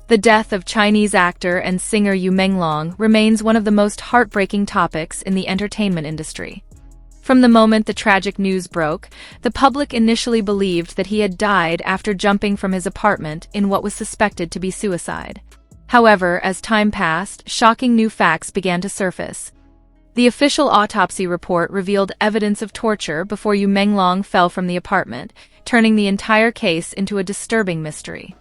The death of Chinese actor and singer Yu Menglong remains one of the most heartbreaking topics in the entertainment industry. From the moment the tragic news broke, the public initially believed that he had died after jumping from his apartment in what was suspected to be suicide. However, as time passed, shocking new facts began to surface. The official autopsy report revealed evidence of torture before Yu Menglong fell from the apartment, turning the entire case into a disturbing mystery.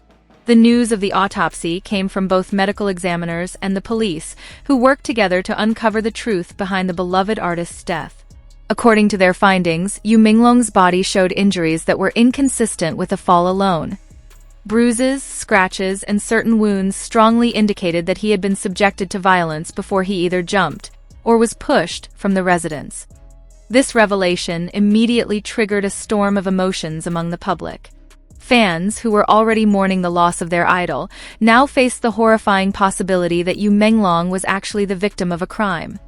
The news of the autopsy came from both medical examiners and the police, who worked together to uncover the truth behind the beloved artist's death. According to their findings, Yu Menglong's body showed injuries that were inconsistent with a fall alone. Bruises, scratches, and certain wounds strongly indicated that he had been subjected to violence before he either jumped or was pushed from the residence. This revelation immediately triggered a storm of emotions among the public. Fans, who were already mourning the loss of their idol, now faced the horrifying possibility that Yu Menglong was actually the victim of a crime.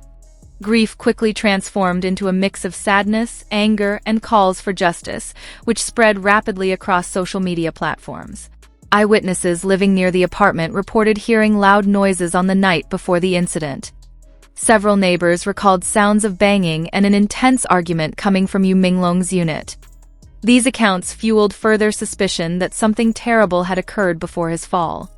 Grief quickly transformed into a mix of sadness, anger, and calls for justice, which spread rapidly across social media platforms. Eyewitnesses living near the apartment reported hearing loud noises on the night before the incident. Several neighbors recalled sounds of banging and an intense argument coming from Yu Menglong's unit. These accounts fueled further suspicion that something terrible had occurred before his fall.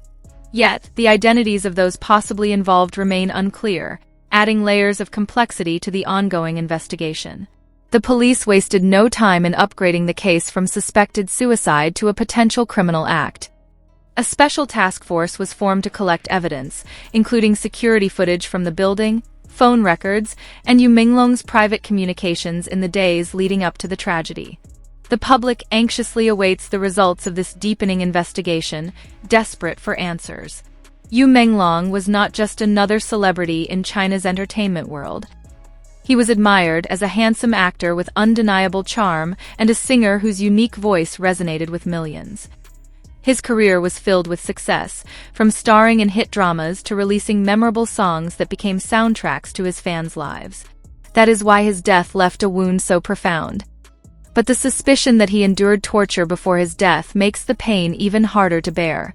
Yet, the identities of those possibly involved remain unclear, adding layers of complexity to the ongoing investigation. The police wasted no time in upgrading the case from suspected suicide to a potential criminal act. A special task force was formed to collect evidence, including security footage from the building, phone records, and Yu Menglong's private communications in the days leading up to the tragedy. The public anxiously awaits the results of this deepening investigation, desperate for answers. Yu Menglong was not just another celebrity in China's entertainment world. He was admired as a handsome actor with undeniable charm and a singer whose unique voice resonated with millions. His career was filled with success, from starring in hit dramas to releasing memorable songs that became soundtracks to his fans' lives. That is why his death left a wound so profound. But the suspicion that he endured torture before his death makes the pain even harder to bear.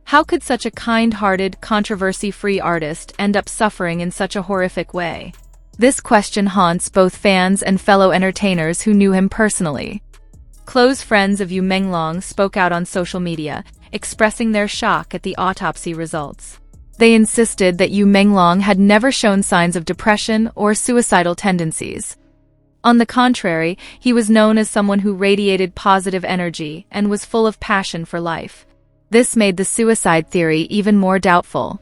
How could such a kind-hearted, controversy-free artist end up suffering in such a horrific way? This question haunts both fans and fellow entertainers who knew him personally. Close friends of Yu Menglong spoke out on social media, expressing their shock at the autopsy results. They insisted that Yu Menglong had never shown signs of depression or suicidal tendencies. On the contrary, he was known as someone who radiated positive energy and was full of passion for life. This made the suicide theory even more doubtful.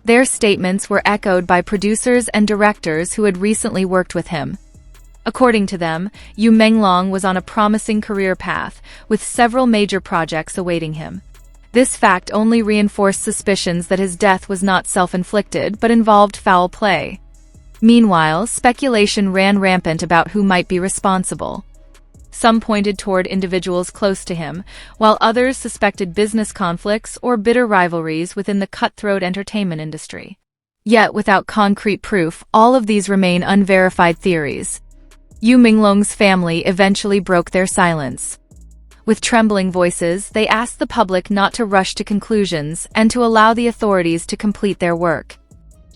Their statements were echoed by producers and directors who had recently worked with him. According to them, Yu Menglong was on a promising career path, with several major projects awaiting him. This fact only reinforced suspicions that his death was not self-inflicted but involved foul play. Meanwhile, speculation ran rampant about who might be responsible. Some pointed toward individuals close to him, while others suspected business conflicts or bitter rivalries within the cutthroat entertainment industry. Yet, without concrete proof, all of these remain unverified theories. Yu Menglong's family eventually broke their silence. With trembling voices, they asked the public not to rush to conclusions and to allow the authorities to complete their work.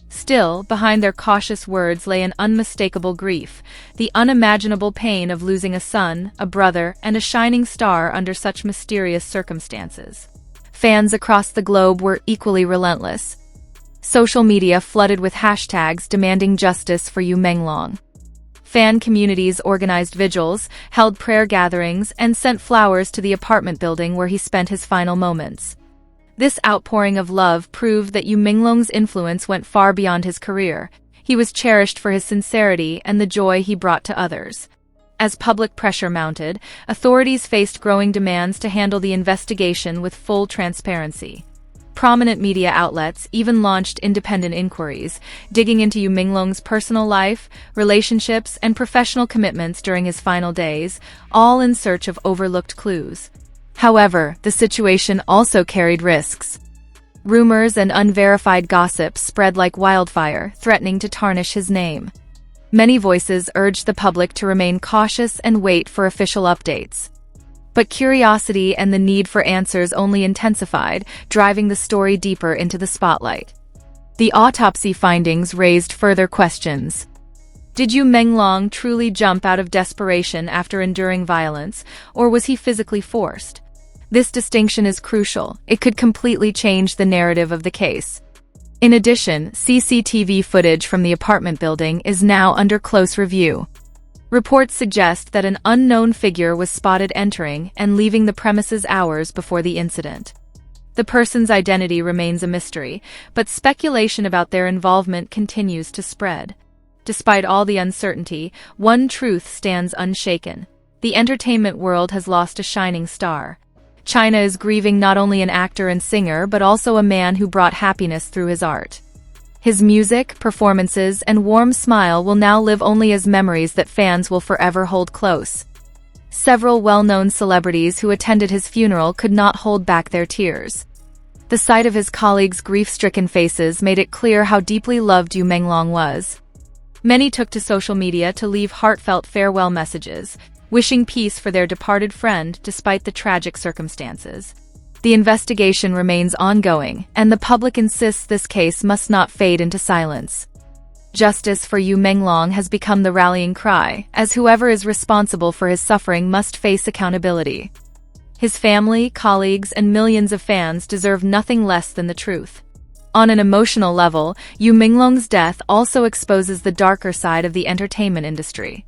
Still, behind their cautious words lay an unmistakable grief, the unimaginable pain of losing a son, a brother, and a shining star under such mysterious circumstances. Fans across the globe were equally relentless. Social media flooded with hashtags demanding justice for Yu Menglong. Fan communities organized vigils, held prayer gatherings, and sent flowers to the apartment building where he spent his final moments. This outpouring of love proved that Yu Menglong's influence went far beyond his career. He was cherished for his sincerity and the joy he brought to others. As public pressure mounted, authorities faced growing demands to handle the investigation with full transparency. Prominent media outlets even launched independent inquiries, digging into Yu Menglong's personal life, relationships, and professional commitments during his final days, all in search of overlooked clues. However, the situation also carried risks. Rumors and unverified gossip spread like wildfire, threatening to tarnish his name. Many voices urged the public to remain cautious and wait for official updates. But curiosity and the need for answers only intensified, driving the story deeper into the spotlight. The autopsy findings raised further questions. Did Yu Menglong truly jump out of desperation after enduring violence, or was he physically forced? This distinction is crucial. It could completely change the narrative of the case. In addition, CCTV footage from the apartment building is now under close review. Reports suggest that an unknown figure was spotted entering and leaving the premises hours before the incident. The person's identity remains a mystery, but speculation about their involvement continues to spread. Despite all the uncertainty, one truth stands unshaken. The entertainment world has lost a shining star. China is grieving not only an actor and singer, but also a man who brought happiness through his art. His music, performances, and warm smile will now live only as memories that fans will forever hold close. Several well-known celebrities who attended his funeral could not hold back their tears. The sight of his colleagues' grief-stricken faces made it clear how deeply loved Yu Menglong was. Many took to social media to leave heartfelt farewell messages, wishing peace for their departed friend despite the tragic circumstances. The investigation remains ongoing, and the public insists this case must not fade into silence. Justice for Yu Menglong has become the rallying cry, as whoever is responsible for his suffering must face accountability. His family, colleagues, and millions of fans deserve nothing less than the truth. On an emotional level, Yu Menglong's death also exposes the darker side of the entertainment industry.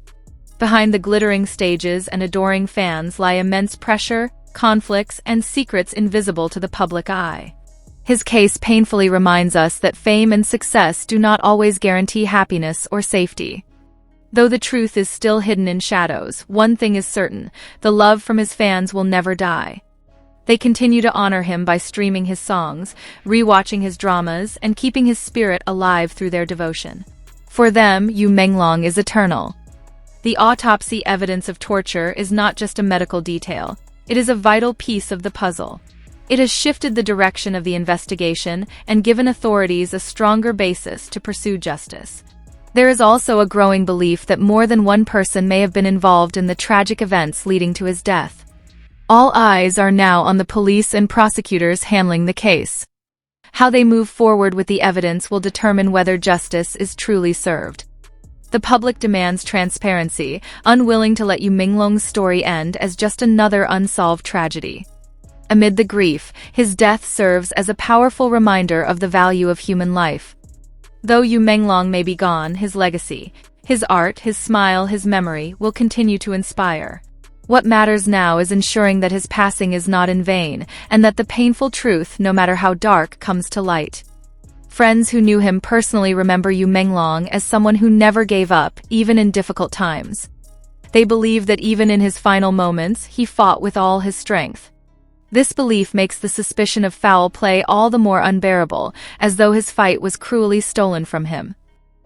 Behind the glittering stages and adoring fans lie immense pressure, conflicts, and secrets invisible to the public eye. His case painfully reminds us that fame and success do not always guarantee happiness or safety. Though the truth is still hidden in shadows, one thing is certain: the love from his fans will never die. They continue to honor him by streaming his songs, rewatching his dramas, and keeping his spirit alive through their devotion. For them, Yu Menglong is eternal. The autopsy evidence of torture is not just a medical detail. It is a vital piece of the puzzle. It has shifted the direction of the investigation and given authorities a stronger basis to pursue justice. There is also a growing belief that more than one person may have been involved in the tragic events leading to his death. All eyes are now on the police and prosecutors handling the case. How they move forward with the evidence will determine whether justice is truly served. The public demands transparency, unwilling to let Yu Menglong's story end as just another unsolved tragedy. Amid the grief, his death serves as a powerful reminder of the value of human life. Though Yu Menglong may be gone, his legacy, his art, his smile, his memory will continue to inspire. What matters now is ensuring that his passing is not in vain, and that the painful truth, no matter how dark, comes to light. Friends who knew him personally remember Yu Menglong as someone who never gave up, even in difficult times. They believe that even in his final moments, he fought with all his strength. This belief makes the suspicion of foul play all the more unbearable, as though his fight was cruelly stolen from him.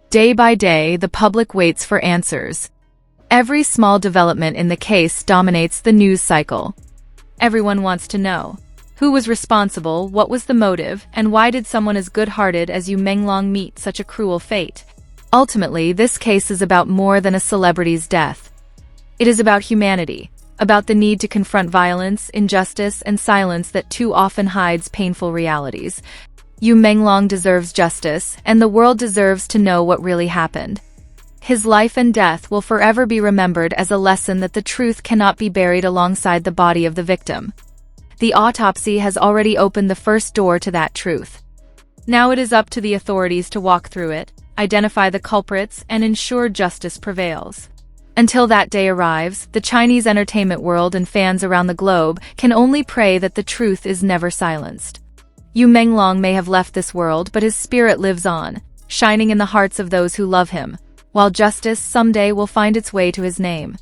Day by day, the public waits for answers. Every small development in the case dominates the news cycle. Everyone wants to know: who was responsible, what was the motive, and why did someone as good-hearted as Yu Menglong meet such a cruel fate? Ultimately, this case is about more than a celebrity's death. It is about humanity, about the need to confront violence, injustice, and silence that too often hides painful realities. Yu Menglong deserves justice, and the world deserves to know what really happened. His life and death will forever be remembered as a lesson that the truth cannot be buried alongside the body of the victim. The autopsy has already opened the first door to that truth. Now it is up to the authorities to walk through it, identify the culprits, and ensure justice prevails. Until that day arrives, the Chinese entertainment world and fans around the globe can only pray that the truth is never silenced. Yu Menglong may have left this world, but his spirit lives on, shining in the hearts of those who love him, while justice someday will find its way to his name.